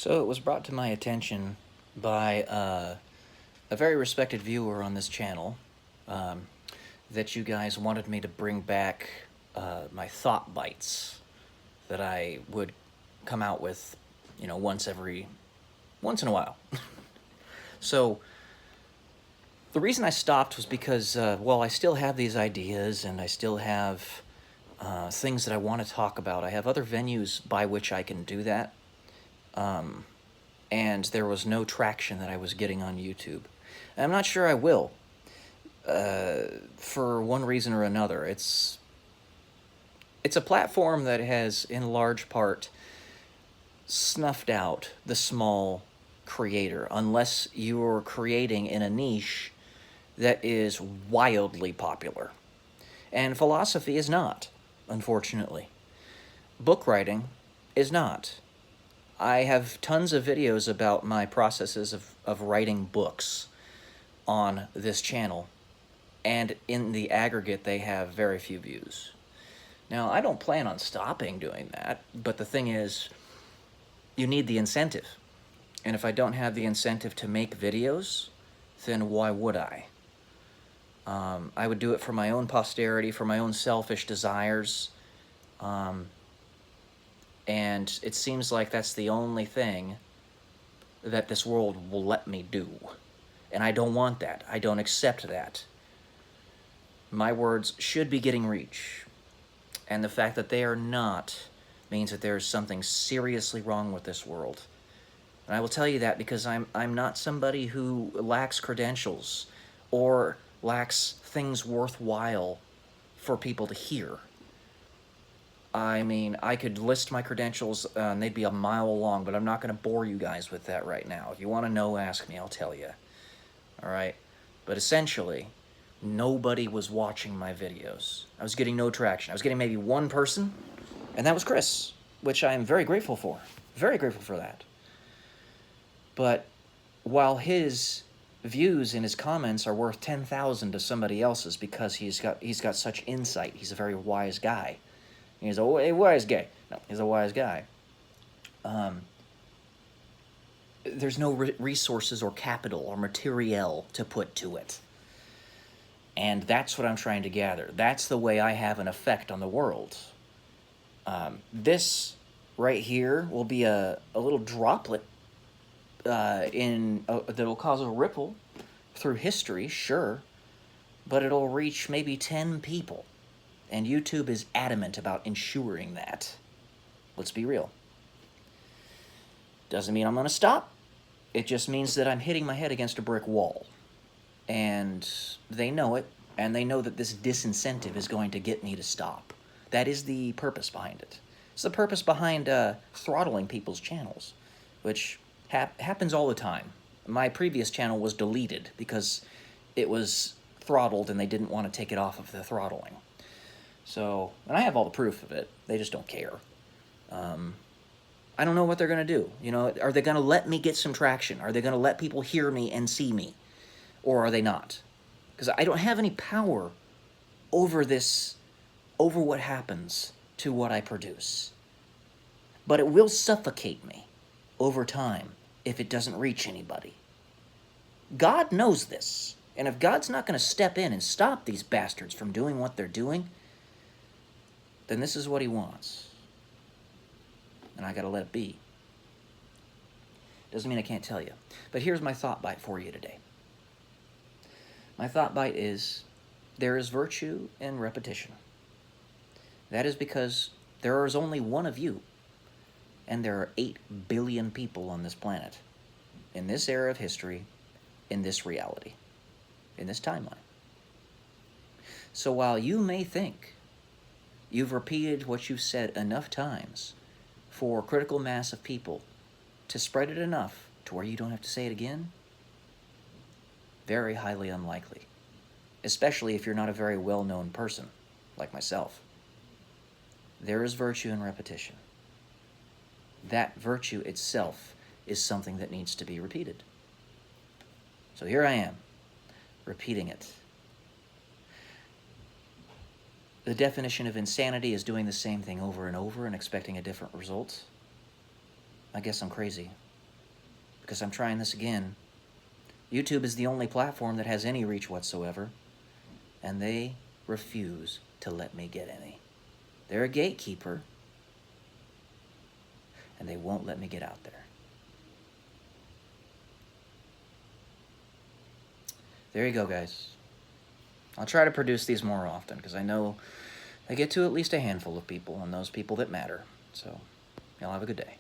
So it was brought to my attention by a very respected viewer on this channel um, that you guys wanted me to bring back my thought bites that I would come out with, once in a while. So the reason I stopped was because, I still have these ideas and I still have things that I want to talk about. I have other venues by which I can do that. And there was no traction that I was getting on YouTube. And I'm not sure I will, for one reason or another. It's a platform that has, in large part, snuffed out the small creator, unless you're creating in a niche that is wildly popular. And philosophy is not, unfortunately. Book writing is not. I have tons of videos about my processes of writing books on this channel, and in the aggregate, they have very few views. Now, I don't plan on stopping doing that, but the thing is, you need the incentive. And if I don't have the incentive to make videos, then why would I? I would do it for my own posterity, for my own selfish desires, and it seems like that's the only thing that this world will let me do. And I don't want that. I don't accept that. My words should be getting reach. And the fact that they are not means that there is something seriously wrong with this world. And I will tell you that because I'm not somebody who lacks credentials or lacks things worthwhile for people to hear. I mean, I could list my credentials and they'd be a mile long, but I'm not going to bore you guys with that right now. If you want to know, ask me, I'll tell you. All right? But essentially, nobody was watching my videos. I was getting no traction. I was getting maybe one person, and that was Chris, which I am very grateful for. Very grateful for that. But while his views and his comments are worth 10,000 to somebody else's because he's got such insight, he's a very wise guy. He's a wise guy. No, he's a wise guy. There's no resources or capital or materiel to put to it. And that's what I'm trying to gather. That's the way I have an effect on the world. This right here will be a little droplet that'll cause a ripple through history, sure, but it'll reach maybe 10 people. And YouTube is adamant about ensuring that. Let's be real. Doesn't mean I'm going to stop. It just means that I'm hitting my head against a brick wall. And they know it, and they know that this disincentive is going to get me to stop. That is the purpose behind it. It's the purpose behind throttling people's channels, which happens all the time. My previous channel was deleted because it was throttled and they didn't want to take it off of the throttling. So, and I have all the proof of it. They just don't care. I don't know what they're going to do. You know, are they going to let me get some traction? Are they going to let people hear me and see me? Or are they not? Because I don't have any power over this, over what happens to what I produce. But it will suffocate me over time if it doesn't reach anybody. God knows this. And if God's not going to step in and stop these bastards from doing what they're doing, then this is what he wants. And I gotta let it be. Doesn't mean I can't tell you. But here's my thought bite for you today. My thought bite is, there is virtue in repetition. That is because there is only one of you, and there are 8 billion people on this planet, in this era of history, in this reality, in this timeline. So while you may think you've repeated what you've said enough times for a critical mass of people to spread it enough to where you don't have to say it again, very highly unlikely, especially if you're not a very well-known person like myself. There is virtue in repetition. That virtue itself is something that needs to be repeated. So here I am, repeating it. The definition of insanity is doing the same thing over and over and expecting a different result. I guess I'm crazy. because I'm trying this again. YouTube is the only platform that has any reach whatsoever, and they refuse to let me get any. They're a gatekeeper, and they won't let me get out there. There you go, guys. I'll try to produce these more often, because I know they get to at least a handful of people, and those people that matter. So, y'all have a good day.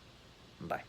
Bye.